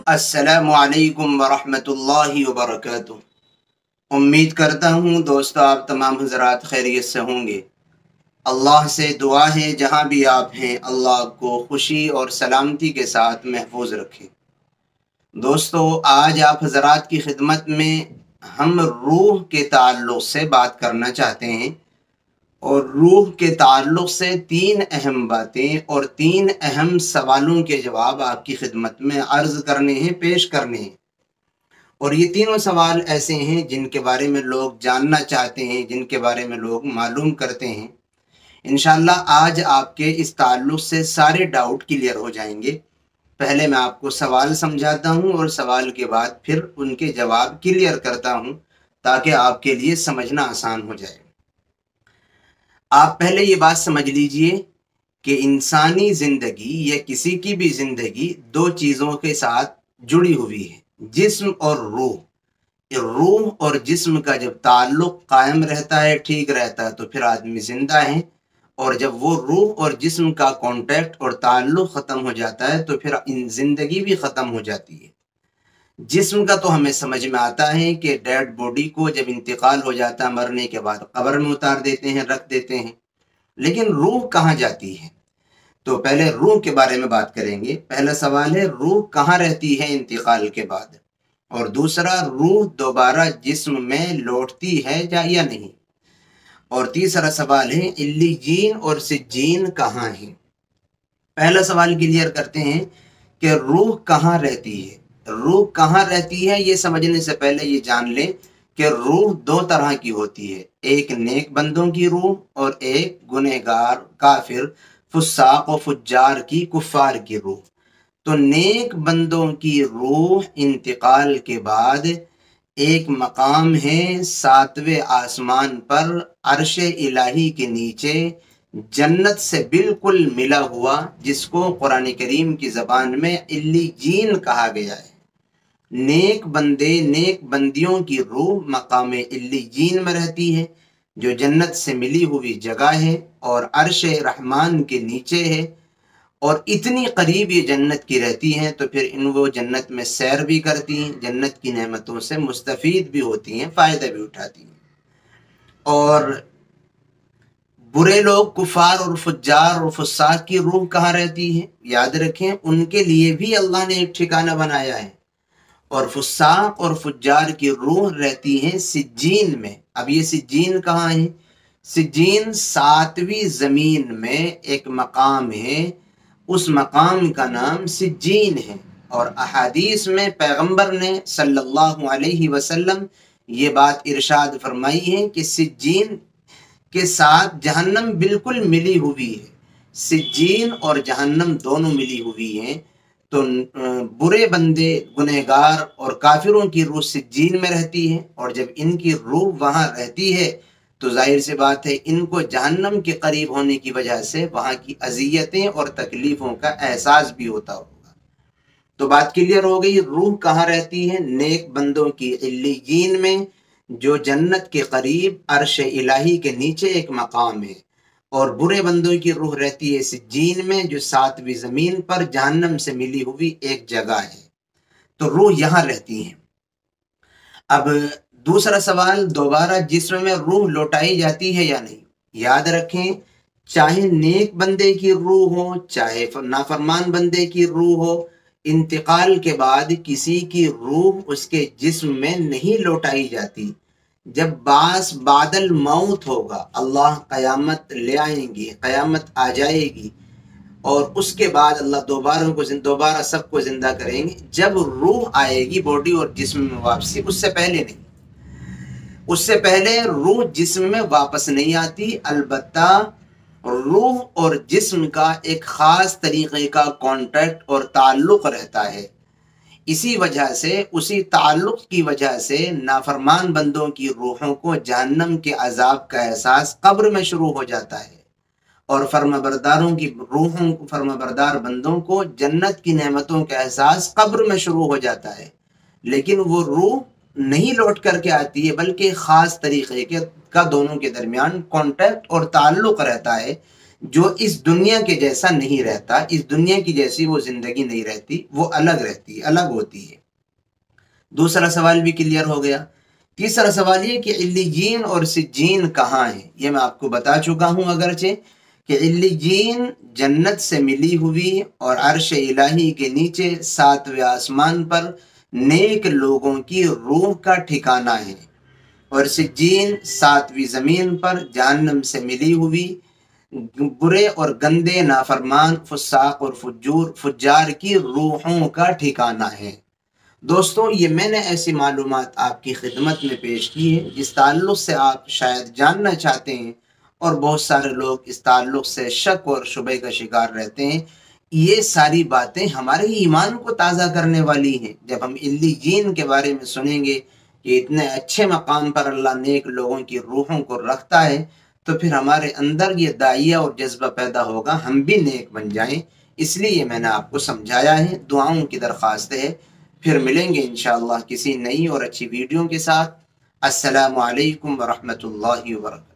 अस्सलामु अलैकुम वरहमतुल्लाहि वबरकातुह। उम्मीद करता हूँ दोस्तों आप तमाम हज़रात खैरियत से होंगे। अल्लाह से दुआ है जहाँ भी आप हैं अल्लाह आपको खुशी और सलामती के साथ महफूज रखे। दोस्तों आज आप हज़रात की खिदमत में हम रूह के ताल्लुक़ से बात करना चाहते हैं और रूह के ताल्लुक़ से तीन अहम बातें और तीन अहम सवालों के जवाब आपकी खिदमत में अर्ज़ करने हैं, पेश करने हैं। और ये तीनों सवाल ऐसे हैं जिनके बारे में लोग जानना चाहते हैं, जिनके बारे में लोग मालूम करते हैं। इंशाअल्लाह आज आपके इस ताल्लुक़ से सारे डाउट क्लियर हो जाएंगे। पहले मैं आपको सवाल समझाता हूँ और सवाल के बाद फिर उनके जवाब क्लियर करता हूँ ताकि आपके लिए समझना आसान हो जाए। आप पहले ये बात समझ लीजिए कि इंसानी ज़िंदगी या किसी की भी ज़िंदगी दो चीज़ों के साथ जुड़ी हुई है, जिस्म और रूह। रूह और जिस्म का जब ताल्लुक़ कायम रहता है, ठीक रहता है, तो फिर आदमी ज़िंदा है। और जब वो रूह और जिस्म का कांटेक्ट और ताल्लुक़ ख़त्म हो जाता है तो फिर ज़िंदगी भी ख़त्म हो जाती है। जिस्म का तो हमें समझ में आता है कि डेड बॉडी को जब इंतकाल हो जाता है, मरने के बाद कब्र में उतार देते हैं, रख देते हैं। लेकिन रूह कहाँ जाती है? तो पहले रूह के बारे में बात करेंगे। पहला सवाल है रूह कहाँ रहती है इंतकाल के बाद, और दूसरा रूह दोबारा जिस्म में लौटती है या नहीं, और तीसरा सवाल है इल्लीजीन और सिज्जीन कहाँ है। पहला सवाल क्लियर करते हैं कि रूह कहाँ रहती है। रूह कहाँ रहती है ये समझने से पहले ये जान लें कि रूह दो तरह की होती है, एक नेक बंदों की रूह और एक गुनहगार, काफिर, फुस्साक और फुज्जार की, कुफ्फार की रूह। तो नेक बंदों की रूह इंतकाल के बाद एक मकाम है सातवें आसमान पर, अर्श इलाही के नीचे, जन्नत से बिल्कुल मिला हुआ, जिसको कुरान करीम की ज़बान में इल्लीजीन कहा गया है। नेक बंदे, नेक बंदियों की रूह मकाम इल्लीजीन में रहती है, जो जन्नत से मिली हुई जगह है और अर्श रहमान के नीचे है, और इतनी करीब ये जन्नत की रहती हैं तो फिर इन वो जन्नत में सैर भी करती हैं, जन्नत की नेमतों से मुस्तफ़ीद भी होती हैं, फ़ायदा भी उठाती हैं। और बुरे लोग, कुफार और फुज्जार और फुस्साक की रूह कहाँ रहती है? याद रखें उनके लिए भी अल्लाह ने एक ठिकाना बनाया है, और फुस्साक और फुज्जार की रूह रहती है सिज्जीन में। अब ये सिज्जीन कहाँ है? सिज्जीन सातवीं ज़मीन में एक मकाम है, उस मकाम का नाम सिज्जीन है। और अहादीस में पैगंबर ने सल्लल्लाहु अलैहि वसल्लम ये बात इरशाद फरमाई है कि सिज्जीन के साथ जहन्नम बिल्कुल मिली हुई है। सिज्जीन और जहन्नम दोनों मिली हुई हैं। तो बुरे बंदे, गुनहगार और काफिरों की रूह सिज्जीन में रहती है, और जब इनकी रूह वहाँ रहती है तो जाहिर सी बात है इनको जहन्नम के करीब होने की वजह से वहाँ की अजियतें और तकलीफ़ों का एहसास भी होता होगा। तो बात क्लियर हो गई, रूह कहाँ रहती है? नेक बंदों की इल्लीजीन में, जो जन्नत के करीब अर्श इलाही के नीचे एक मकाम है। और बुरे बंदों की रूह रहती है सिज्जीन में, जो सातवीं ज़मीन पर जहन्नम से मिली हुई एक जगह है। तो रूह यहाँ रहती है। अब दूसरा सवाल, दोबारा जिस्म में रूह लौटाई जाती है या नहीं? याद रखें चाहे नेक बंदे की रूह हो, चाहे नाफरमान बंदे की रूह हो, इंतकाल के बाद किसी की रूह उसके जिस्म में नहीं लौटाई जाती। जब बादल मौत होगा, अल्लाह क़यामत ले आएंगे, क़यामत आ जाएगी, और उसके बाद अल्लाह दोबारा सबको जिंदा करेंगे। जब रूह आएगी बॉडी और जिस्म में वापसी, उससे पहले नहीं। उससे पहले रूह जिस्म में वापस नहीं आती। अलबत्ता रूह और जिस्म का एक ख़ास तरीक़े का कॉन्टैक्ट और ताल्लुक़ रहता है। इसी वजह से, उसी ताल्लुक़ की वजह से नाफरमान बंदों की रूहों को जहन्नम के अजाब का एहसास कब्र में शुरू हो जाता है, और फर्माबरदारों की रूहों, फर्माबरदार बंदों को जन्नत की नेमतों का एहसास कब्र में शुरू हो जाता है। लेकिन वो रूह नहीं लौट करके आती है, बल्कि ख़ास तरीक़े का दोनों के दरमियान कॉन्टैक्ट और ताल्लुक़ रहता है, جو اس دنیا کے جیسا نہیں رہتا، اس دنیا کی جیسی وہ زندگی نہیں رہتی، وہ الگ رہتی ہے، الگ ہوتی ہے۔ دوسرا سوال بھی کلیئر ہو گیا۔ تیسرا سوال یہ کہ علیجین اور سجین کہاں ہیں؟ یہ میں آپ کو بتا چکا ہوں اگرچہ کہ علیجین جنت سے ملی ہوئی اور عرش الہی کے نیچے 7ویں آسمان پر نیک لوگوں کی روح کا ٹھکانہ ہے، اور سجین 7ویں زمین پر جہنم سے ملی ہوئی برے اور گندے نافرمان فساق اور فجار کی روحوں کا ٹھکانہ ہے۔ دوستوں، یہ میں نے ایسی معلومات آپ کی خدمت میں پیش کی ہے جس تعلق سے آپ شاید جاننا چاہتے ہیں، اور بہت سارے لوگ اس تعلق سے شک اور شبہ کا شکار رہتے ہیں۔ یہ ساری باتیں ہمارے ایمان کو تازہ کرنے والی ہیں۔ جب ہم علیجین کے بارے میں سنیں گے کہ اتنے اچھے مقام پر اللہ نیک لوگوں کی روحوں کو رکھتا ہے، تو پھر ہمارے اندر یہ داعیہ اور جذبہ پیدا ہوگا ہم بھی نیک بن جائیں۔ اس لیے میں نے آپ کو سمجھایا ہے، دعاؤں کی درخواست ہے۔ پھر ملیں گے انشاءاللہ کسی نئی اور اچھی ویڈیو کے ساتھ۔ السلام علیکم ورحمۃ اللہ وبرکاتہ۔